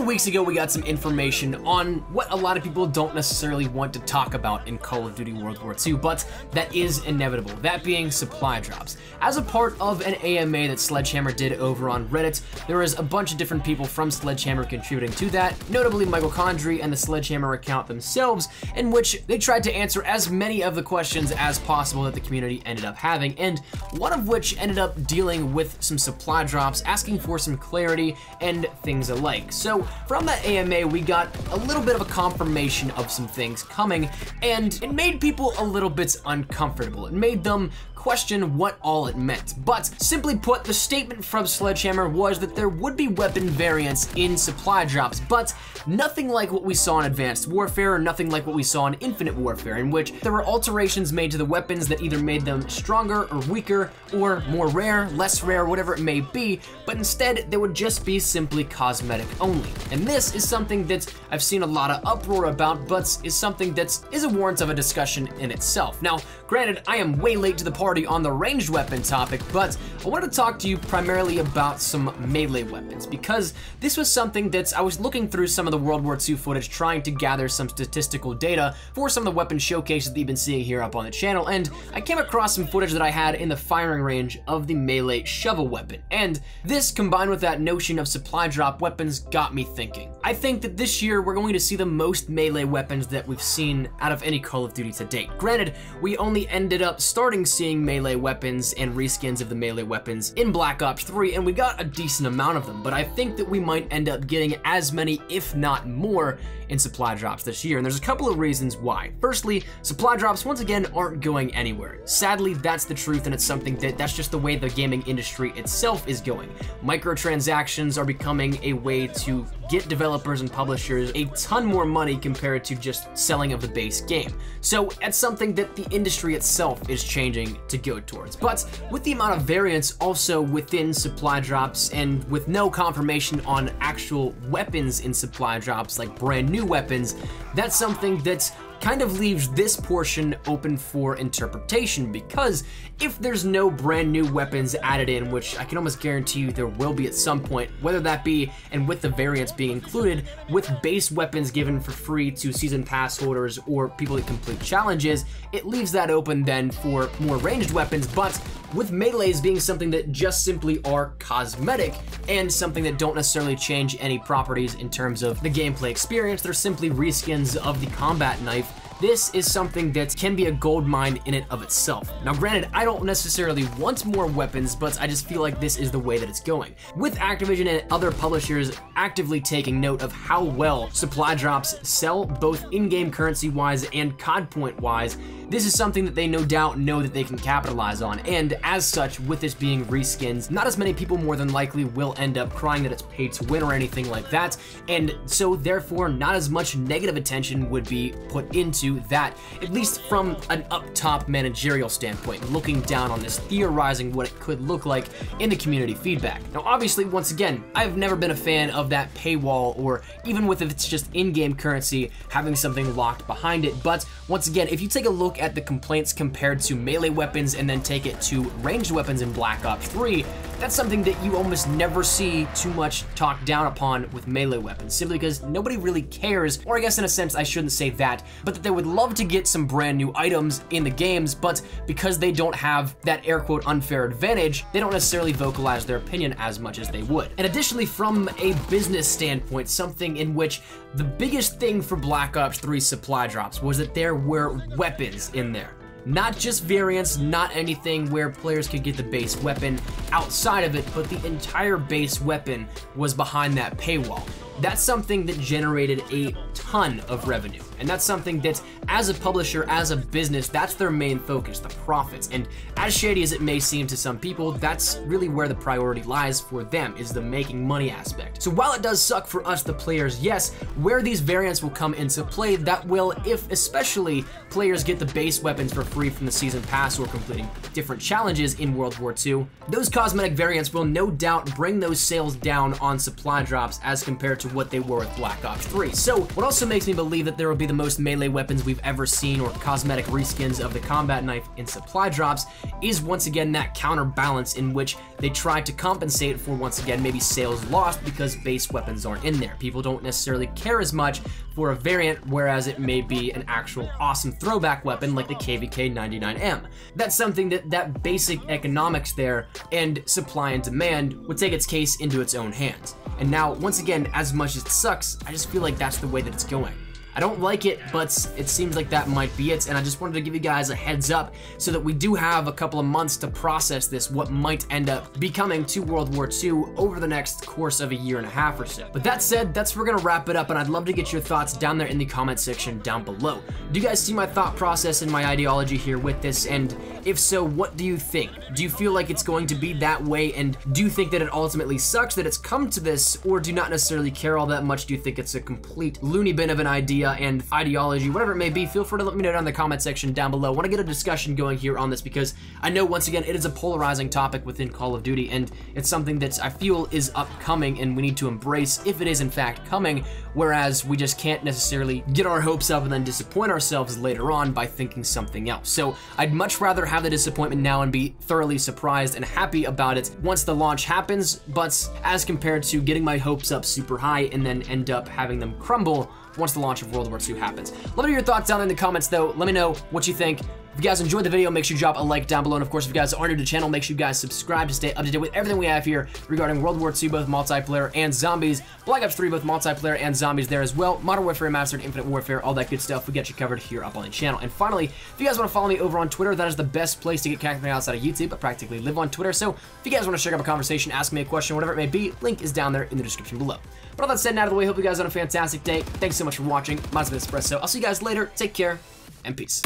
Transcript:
weeks ago, we got some information on what a lot of people don't necessarily want to talk about in Call of Duty World War II, but that is inevitable, that being supply drops. As a part of an AMA that Sledgehammer did over on Reddit, there was a bunch of different people from Sledgehammer contributing to that, notably Michael Condrey and the Sledgehammer account themselves, in which they tried to answer as many of the questions as possible that the community ended up having, and one of which ended up dealing with some supply drops, asking for some clarity and things alike. So from that AMA, we got a little bit of a confirmation of some things coming, and it made people a little bit uncomfortable. It made them question what all it meant. But simply put, the statement from Sledgehammer was that there would be weapon variants in supply drops, but nothing like what we saw in Advanced Warfare, or nothing like what we saw in Infinite Warfare, in which there were alterations made to the weapons that either made them stronger or weaker, or more rare, less rare, whatever it may be, but instead they would just be simply cosmetic only. And this is something that I've seen a lot of uproar about, but is something that is a warrant of a discussion in itself. Now, granted, I am way late to the party on the ranged weapon topic, but I wanted to talk to you primarily about some melee weapons, because this was something that I was looking through some of the World War II footage, trying to gather some statistical data for some of the weapon showcases that you've been seeing here up on the channel, and I came across some footage that I had in the firing range of the melee shovel weapon, and this combined with that notion of supply drop weapons got me thinking. I think that this year we're going to see the most melee weapons that we've seen out of any Call of Duty to date. Granted, we only ended up starting seeing melee weapons and reskins of the melee weapons in Black Ops 3, and we got a decent amount of them, but I think that we might end up getting as many, if not more, in supply drops this year, and there's a couple of reasons why. Firstly, supply drops once again aren't going anywhere. Sadly, that's the truth, and it's something that's just the way the gaming industry itself is going. Microtransactions are becoming a way to get developers and publishers a ton more money compared to just selling of the base game. So it's something that the industry itself is changing to go towards. But with the amount of variance also within supply drops, and with no confirmation on actual weapons in supply drops, like brand new weapons, that's something that's kind of leaves this portion open for interpretation, because if there's no brand new weapons added in, which I can almost guarantee you there will be at some point, whether that be, and with the variants being included, with base weapons given for free to season pass holders or people that complete challenges, it leaves that open then for more ranged weapons. But with melees being something that just simply are cosmetic and something that don't necessarily change any properties in terms of the gameplay experience, they're simply reskins of the combat knife. This is something that can be a gold mine in and of itself. Now granted, I don't necessarily want more weapons, but I just feel like this is the way that it's going. With Activision and other publishers actively taking note of how well supply drops sell, both in-game currency-wise and COD point-wise, this is something that they no doubt know that they can capitalize on, and as such, with this being reskins, not as many people more than likely will end up crying that it's paid to win or anything like that, and so therefore not as much negative attention would be put into that, at least from an up-top managerial standpoint, looking down on this, theorizing what it could look like in the community feedback. Now obviously, once again, I've never been a fan of that paywall, or even with if it's just in-game currency, having something locked behind it, but once again, if you take a look at the complaints compared to melee weapons and then take it to ranged weapons in Black Ops 3, that's something that you almost never see too much talked down upon with melee weapons, simply because nobody really cares, or I guess in a sense I shouldn't say that, but that they would love to get some brand new items in the games, but because they don't have that air quote unfair advantage, they don't necessarily vocalize their opinion as much as they would. And additionally, from a business standpoint, something in which the biggest thing for Black Ops 3 supply drops was that there were weapons in there. Not just variants, not anything where players could get the base weapon outside of it, but the entire base weapon was behind that paywall. That's something that generated a ton of revenue. And that's something that, as a publisher, as a business, that's their main focus, the profits. And as shady as it may seem to some people, that's really where the priority lies for them, is the making money aspect. So while it does suck for us, the players, yes, where these variants will come into play, that will, if especially players get the base weapons for free from the season pass or completing different challenges in World War II, those cosmetic variants will no doubt bring those sales down on supply drops as compared to what they were with Black Ops 3. So what also makes me believe that there will be the most melee weapons we've ever seen or cosmetic reskins of the combat knife in supply drops is once again that counterbalance in which they try to compensate for, once again, maybe sales lost because base weapons aren't in there. People don't necessarily care as much for a variant, whereas it may be an actual awesome throwback weapon like the KVK 99M. That's something that basic economics there and supply and demand would take its case into its own hands. And now, once again, as much as it sucks, I just feel like that's the way that it's going. I don't like it, but it seems like that might be it, and I just wanted to give you guys a heads up so that we do have a couple of months to process this, what might end up becoming to World War II over the next course of a year and a half or so. But that said, that's where we're gonna wrap it up, and I'd love to get your thoughts down there in the comment section down below. Do you guys see my thought process and my ideology here with this? And if so, what do you think? Do you feel like it's going to be that way, and do you think that it ultimately sucks that it's come to this, or do you not necessarily care all that much? Do you think it's a complete loony bin of an idea and ideology, whatever it may be? Feel free to let me know down in the comment section down below. I want to get a discussion going here on this because I know, once again, it is a polarizing topic within Call of Duty, and it's something that I feel is upcoming and we need to embrace if it is in fact coming, whereas we just can't necessarily get our hopes up and then disappoint ourselves later on by thinking something else. So I'd much rather have the disappointment now and be thoroughly surprised and happy about it once the launch happens, but as compared to getting my hopes up super high and then end up having them crumble once the launch of World War II happens. Let me know your thoughts down in the comments though. Let me know what you think. If you guys enjoyed the video, make sure you drop a like down below. And of course, if you guys are new to the channel, make sure you guys subscribe to stay up to date with everything we have here regarding World War II, both multiplayer and zombies. Black Ops 3, both multiplayer and zombies there as well. Modern Warfare Remastered, Infinite Warfare, all that good stuff. We got you covered here up on the channel. And finally, if you guys want to follow me over on Twitter, that is the best place to get connected outside of YouTube. I practically live on Twitter. So if you guys want to check out a conversation, ask me a question, whatever it may be, link is down there in the description below. But all that said and out of the way, hope you guys have a fantastic day. Thanks so much for watching. My name's been Espresso. I'll see you guys later. Take care and peace.